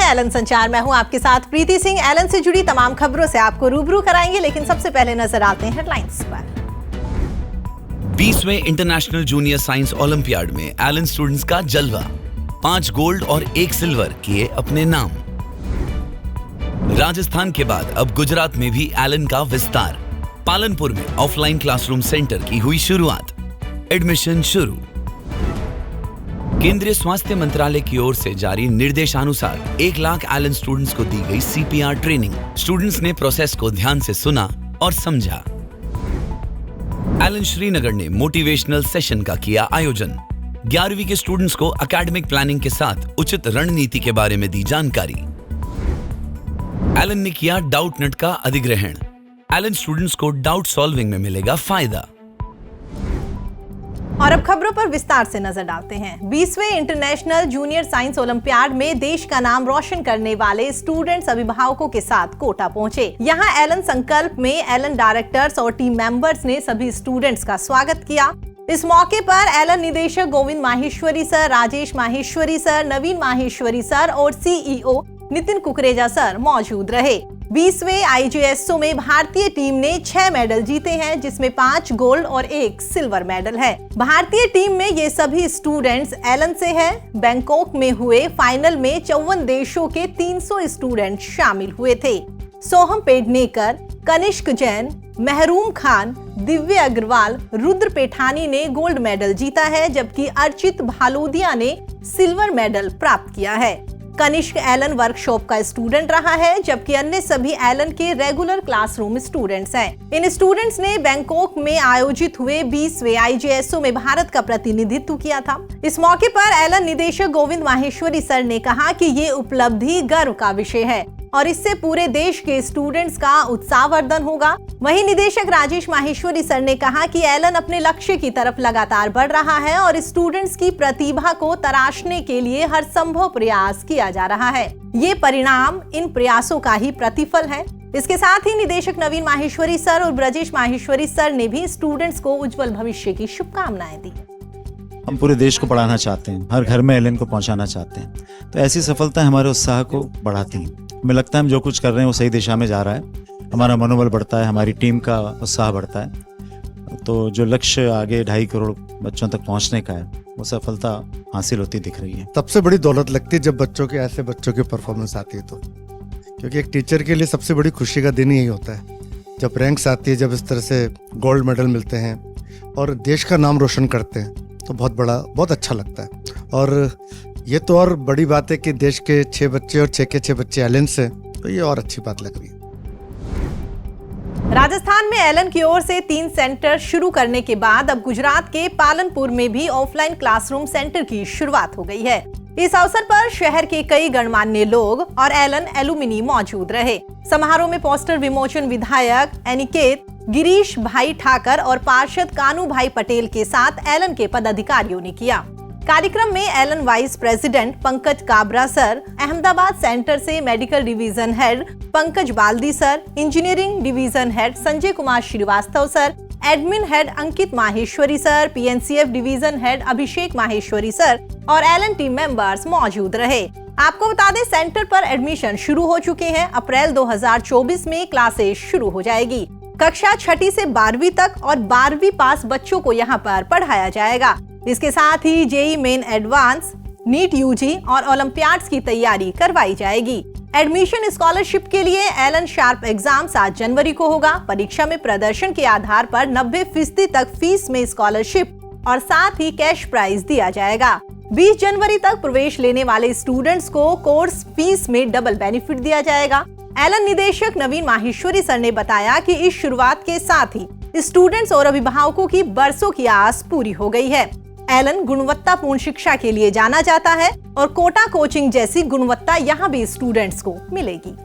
Elon संचार। मैं हूं आपके साथ प्रीति सिंह। एलन से जुड़ी तमाम खबरों से आपको रूबरू कराएंगे, लेकिन सबसे पहले नजर आते हैं हेडलाइंस पर। 20वें इंटरनेशनल जूनियर साइंस ओलंपियाड में एलन स्टूडेंट्स का जलवा, 5 गोल्ड और 1 सिल्वर किए अपने नाम। राजस्थान के बाद अब गुजरात में भी एलन का विस्तार। पालनपुर में ऑफलाइन क्लासरूम सेंटर की हुई शुरुआत, एडमिशन शुरू। केंद्रीय स्वास्थ्य मंत्रालय की ओर से जारी निर्देशानुसार 1 लाख एलन स्टूडेंट्स को दी गई सीपीआर ट्रेनिंग। स्टूडेंट्स ने प्रोसेस को ध्यान से सुना और समझा। एलन श्रीनगर ने मोटिवेशनल सेशन का किया आयोजन। 11वीं के स्टूडेंट्स को एकेडमिक प्लानिंग के साथ उचित रणनीति के बारे में दी जानकारी। एलन ने किया डाउट नेट का अधिग्रहण। एलन स्टूडेंट्स को डाउट सॉल्विंग में मिलेगा फायदा। और अब खबरों पर विस्तार से नजर डालते हैं। 20वें इंटरनेशनल जूनियर साइंस ओलंपियाड में देश का नाम रोशन करने वाले स्टूडेंट्स अभिभावकों के साथ कोटा पहुंचे। यहां एलन संकल्प में एलन डायरेक्टर्स और टीम मेंबर्स ने सभी स्टूडेंट्स का स्वागत किया। इस मौके पर एलन निदेशक गोविंद माहेश्वरी सर, राजेश माहेश्वरी सर, नवीन माहेश्वरी सर और सीईओ नितिन कुकरेजा सर मौजूद रहे। 20वें आईजीएसओ में भारतीय टीम ने 6 मेडल जीते हैं, जिसमें 5 गोल्ड और 1 सिल्वर मेडल है। भारतीय टीम में ये सभी स्टूडेंट्स एलन से हैं। बैंकॉक में हुए फाइनल में 54 देशों के 300 स्टूडेंट शामिल हुए थे। सोहम पेडनेकर, कनिष्क जैन, महरूम खान, दिव्य अग्रवाल, रुद्र पेठानी ने गोल्ड मेडल जीता है, जबकि अर्चित भालोदिया ने सिल्वर मेडल प्राप्त किया है। कनिष्क एलन वर्कशॉप का स्टूडेंट रहा है, जबकि अन्य सभी एलन के रेगुलर क्लासरूम स्टूडेंट्स हैं। इन स्टूडेंट्स ने बैंकॉक में आयोजित हुए 20वें आईजीएसओ में भारत का प्रतिनिधित्व किया था। इस मौके पर एलन निदेशक गोविंद माहेश्वरी सर ने कहा कि ये उपलब्धि गर्व का विषय है और इससे पूरे देश के स्टूडेंट्स का उत्साहवर्धन होगा। वहीं निदेशक राजेश माहेश्वरी सर ने कहा कि एलन अपने लक्ष्य की तरफ लगातार बढ़ रहा है और स्टूडेंट्स की प्रतिभा को तराशने के लिए हर संभव प्रयास किया जा रहा है। ये परिणाम इन प्रयासों का ही प्रतिफल है। इसके साथ ही निदेशक नवीन माहेश्वरी सर और ब्रजेश माहेश्वरी सर ने भी स्टूडेंट्स को उज्जवल भविष्य की शुभकामनाएं दी। हम पूरे देश को पढ़ाना चाहते हैं, हर घर में एलन को पहुंचाना चाहते हैं, तो ऐसी सफलता हमारे उत्साह को बढ़ाती है। हमें लगता है हम जो कुछ कर रहे हैं वो सही दिशा में जा रहा है, हमारा मनोबल बढ़ता है, हमारी टीम का उत्साह बढ़ता है। तो जो लक्ष्य आगे 2.5 करोड़ बच्चों तक पहुंचने का है, वो सफलता हासिल होती दिख रही है। सबसे बड़ी दौलत लगती है जब ऐसे बच्चों की परफॉर्मेंस आती है तो, क्योंकि एक टीचर के लिए सबसे बड़ी खुशी का दिन यही होता है जब रैंक्स आती है, जब इस तरह से गोल्ड मेडल मिलते हैं और देश का नाम रोशन करते हैं, तो बहुत अच्छा लगता है। और ये तो और बड़ी बात है कि देश के 6 बच्चे और 6 के 6 बच्चे एलन से, तो ये और अच्छी बात लग रही है। राजस्थान में एलन की ओर से 3 सेंटर शुरू करने के बाद अब गुजरात के पालनपुर में भी ऑफलाइन क्लासरूम सेंटर की शुरुआत हो गई है। इस अवसर पर शहर के कई गणमान्य लोग और एलन एलुमिनी मौजूद रहे। समारोह में पोस्टर विमोचन विधायक अनिकेत गिरीश भाई ठाकर और पार्षद कानू भाई पटेल के साथ एलन के पदाधिकारियों ने किया। कार्यक्रम में Allen vice president Pankaj Kabra sir, Ahmedabad centre से medical division head Pankaj Baldi sir, engineering division head Sanjay Kumar Shrivastava sir, admin head Ankit Maheshwari sir, PNCF division head Abhishek Maheshwari sir और एलन टीम मेंबर्स मौजूद रहे। आपको बता दें, सेंटर पर एडमिशन शुरू हो चुके हैं। अप्रैल 2024 में क्लासेस शुरू हो जाएगी। कक्षा 6ठी से 12वीं तक और 12वीं पास बच्चों को यहाँ पर पढ़ाया जाएगा। इसके साथ ही JEE Main advance, NEET UG और ओलंपियाड्स की तैयारी करवाई जाएगी। एडमिशन स्कॉलरशिप के लिए एलन शार्प एग्जाम 7 जनवरी को होगा। परीक्षा में प्रदर्शन के आधार पर 90% तक फीस में स्कॉलरशिप और साथ ही कैश प्राइज दिया जाएगा। 20 जनवरी तक प्रवेश लेने वाले स्टूडेंट्स को कोर्स फीस में डबल बेनिफिट दिया जाएगा। एलन निदेशक नवीन माहेश्वरी सर ने बताया कि इस शुरुआत के साथ ही स्टूडेंट्स और अभिभावकों की बरसों की आस पूरी हो गई है। एलन गुणवत्तापूर्ण शिक्षा के लिए जाना जाता है और कोटा कोचिंग जैसी गुणवत्ता यहाँ भी स्टूडेंट्स को मिलेगी।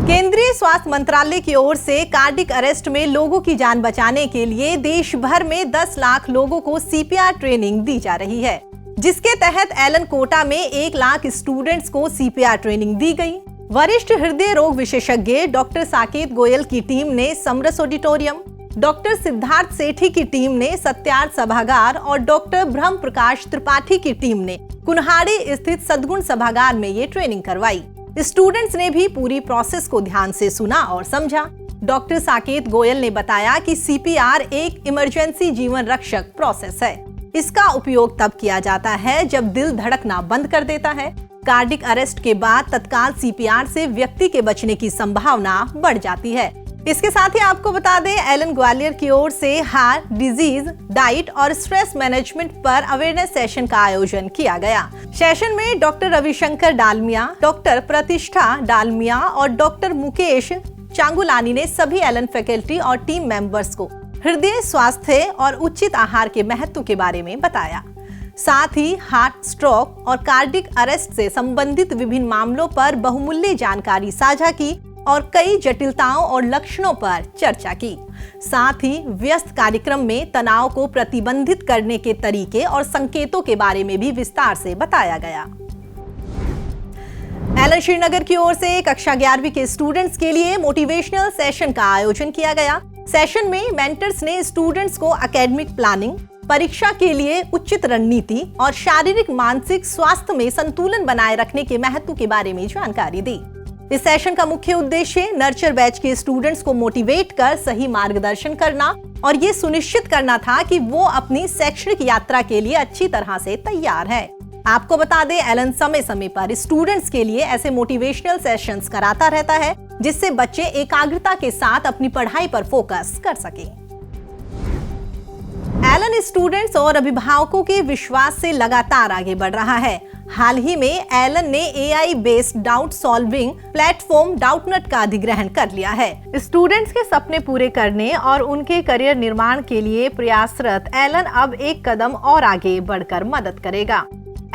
केंद्रीय स्वास्थ्य मंत्रालय की ओर से कार्डिक अरेस्ट में लोगों की जान बचाने के लिए देश भर में 10 लाख लोगों को सीपीआर ट्रेनिंग दी जा रही है, जिसके तहत एलन कोटा में 1 लाख स्टूडेंट्स को सीपीआर ट्रेनिंग दी गई। वरिष्ठ हृदय रोग विशेषज्ञ डॉक्टर साकेत गोयल की टीम ने समरस ऑडिटोरियम, डॉक्टर सिद्धार्थ सेठी की टीम ने सत्यार्थ सभागार और डॉक्टर ब्रह्म प्रकाश त्रिपाठी की टीम ने कुन्हाड़ी स्थित सद्गुण सभागार में ये ट्रेनिंग करवाई। स्टूडेंट्स ने भी पूरी प्रोसेस को ध्यान से सुना और समझा। डॉक्टर साकेत गोयल ने बताया कि सीपीआर एक इमरजेंसी जीवन रक्षक प्रोसेस है। इसका उपयोग तब किया जाता है जब दिल धड़कना बंद कर देता है। कार्डिक अरेस्ट के बाद तत्काल सीपीआर से व्यक्ति के बचने की संभावना बढ़ जाती है। इसके साथ ही आपको बता दें, एलन ग्वालियर की ओर से हार्ट डिजीज, डाइट और स्ट्रेस मैनेजमेंट पर अवेयरनेस सेशन का आयोजन किया गया। सेशन में डॉक्टर रविशंकर डालमिया, डॉक्टर प्रतिष्ठा डालमिया और डॉक्टर मुकेश चांगुलानी ने सभी एलन फैकल्टी और टीम मेंबर्स को हृदय स्वास्थ्य और उचित आहार के महत्व के बारे में बताया। साथ ही हार्ट स्ट्रोक और कार्डिक अरेस्ट से संबंधित विभिन्न मामलों पर बहुमूल्य जानकारी साझा की और कई जटिलताओं और लक्षणों पर चर्चा की। साथ ही व्यस्त कार्यक्रम में तनाव को प्रतिबंधित करने के तरीके और संकेतों के बारे में भी विस्तार से बताया गया। एलन श्रीनगर की ओर से कक्षा 11वीं के स्टूडेंट्स के लिए मोटिवेशनल सेशन का आयोजन किया गया। सेशन में मेंटर्स ने स्टूडेंट्स को एकेडमिक प्लानिंग, परीक्षा के लिए उचित रणनीति और शारीरिक मानसिक स्वास्थ्य में संतुलन बनाए रखने के महत्व के बारे में जानकारी दी। इस सेशन का मुख्य उद्देश्य नर्चर बैच के स्टूडेंट्स को मोटिवेट कर सही मार्गदर्शन करना और ये सुनिश्चित करना था कि वो अपनी शैक्षणिक यात्रा के लिए अच्छी तरह से तैयार है। आपको बता दें, एलन समय समय पर स्टूडेंट्स के लिए ऐसे मोटिवेशनल सेशंस कराता रहता है जिससे बच्चे एकाग्रता के साथ अपनी पढ़ाई पर फोकस कर सकें। एलन स्टूडेंट्स और अभिभावकों के विश्वास से लगातार आगे बढ़ रहा है। हाल ही में एलन ने AI based doubt solving platform Doubtnut का अधिग्रहण कर लिया है। स्टूडेंट्स के सपने पूरे करने और उनके करियर निर्माण के लिए प्रयासरत एलन अब एक कदम और आगे बढ़कर मदद करेगा।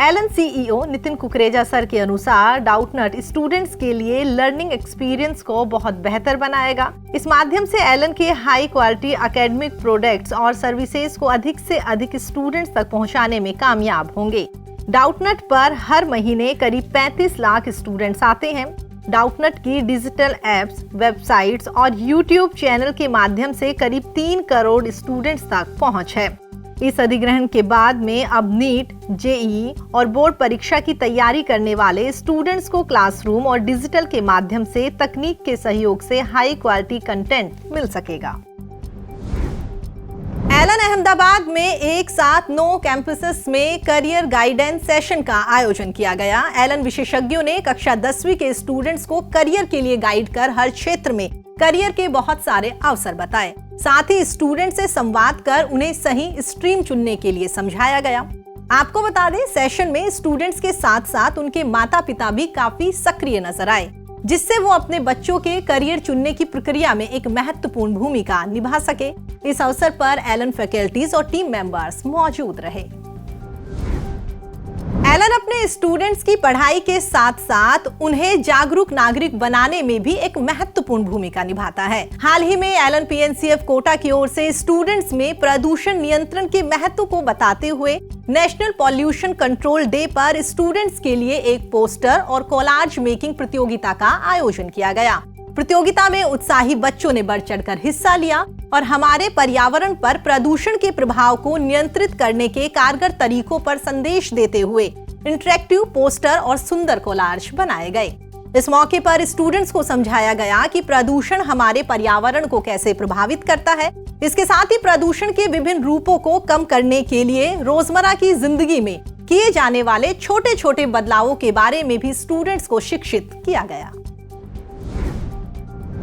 एलन सीईओ नितिन कुकरेजा सर के अनुसार डाउटनट स्टूडेंट्स के लिए लर्निंग एक्सपीरियंस को बहुत बेहतर बनाएगा। इस माध्यम से एलन के हाई क्वालिटी एकेडमिक प्रोडक्ट्स और सर्विसेज को अधिक से अधिक स्टूडेंट्स तक पहुंचाने में कामयाब होंगे। डाउटनट पर हर महीने करीब 35 लाख स्टूडेंट्स आते हैं। डाउटनट की डिजिटल एप्स, वेबसाइट्स और यूट्यूब चैनल के माध्यम से करीब 3 करोड़ स्टूडेंट्स तक पहुंच है। इस अधिग्रहण के बाद में अब नीट, जेईई और बोर्ड परीक्षा की तैयारी करने वाले स्टूडेंट्स को क्लासरूम और डिजिटल के माध्यम से तकनीक के सहयोग से हाई क्वालिटी कंटेंट मिल सकेगा। एलन अहमदाबाद में एक साथ 9 कैंपसेस में करियर गाइडेंस सेशन का आयोजन किया गया। एलन विशेषज्ञों ने कक्षा 10वीं के स्टूडेंट्स को करियर के लिए गाइड कर हर क्षेत्र में करियर के बहुत सारे अवसर बताए। साथ ही स्टूडेंट से संवाद कर उन्हें सही स्ट्रीम चुनने के लिए समझाया गया। आपको बता दें, सेशन में स्टूडेंट्स के साथ साथ उनके माता पिता भी काफी सक्रिय नजर आए, जिससे वो अपने बच्चों के करियर चुनने की प्रक्रिया में एक महत्वपूर्ण भूमिका निभा सके। इस अवसर पर एलन फैकल्टीज और टीम मेंबर्स मौजूद रहे। एलन अपने स्टूडेंट्स की पढ़ाई के साथ साथ उन्हें जागरूक नागरिक बनाने में भी एक महत्वपूर्ण भूमिका निभाता है। हाल ही में एलन पीएनसीएफ कोटा की ओर से स्टूडेंट्स में प्रदूषण नियंत्रण के महत्व को बताते हुए नेशनल पॉल्यूशन कंट्रोल डे पर स्टूडेंट्स के लिए एक पोस्टर और कोलाज मेकिंग प्रतियोगिता का आयोजन किया गया। प्रतियोगिता में उत्साही बच्चों ने बढ़ चढ़कर हिस्सा लिया और हमारे पर्यावरण पर प्रदूषण के प्रभाव को नियंत्रित करने के कारगर तरीकों पर संदेश देते हुए इंटरैक्टिव पोस्टर और सुंदर कोलाज बनाए गए। इस मौके पर स्टूडेंट्स को समझाया गया कि प्रदूषण हमारे पर्यावरण को कैसे प्रभावित करता है। इसके साथ ही प्रदूषण के विभिन्न रूपों को कम करने के लिए रोजमर्रा की जिंदगी में किए जाने वाले छोटे छोटे बदलावों के बारे में भी स्टूडेंट्स को शिक्षित किया गया।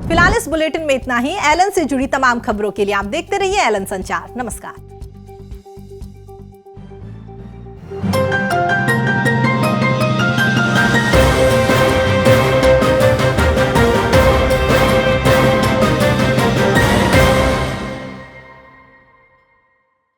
फिलहाल इस बुलेटिन में इतना ही। एलन से जुड़ी तमाम खबरों के लिए आप देखते रहिए एलन संचार। नमस्कार।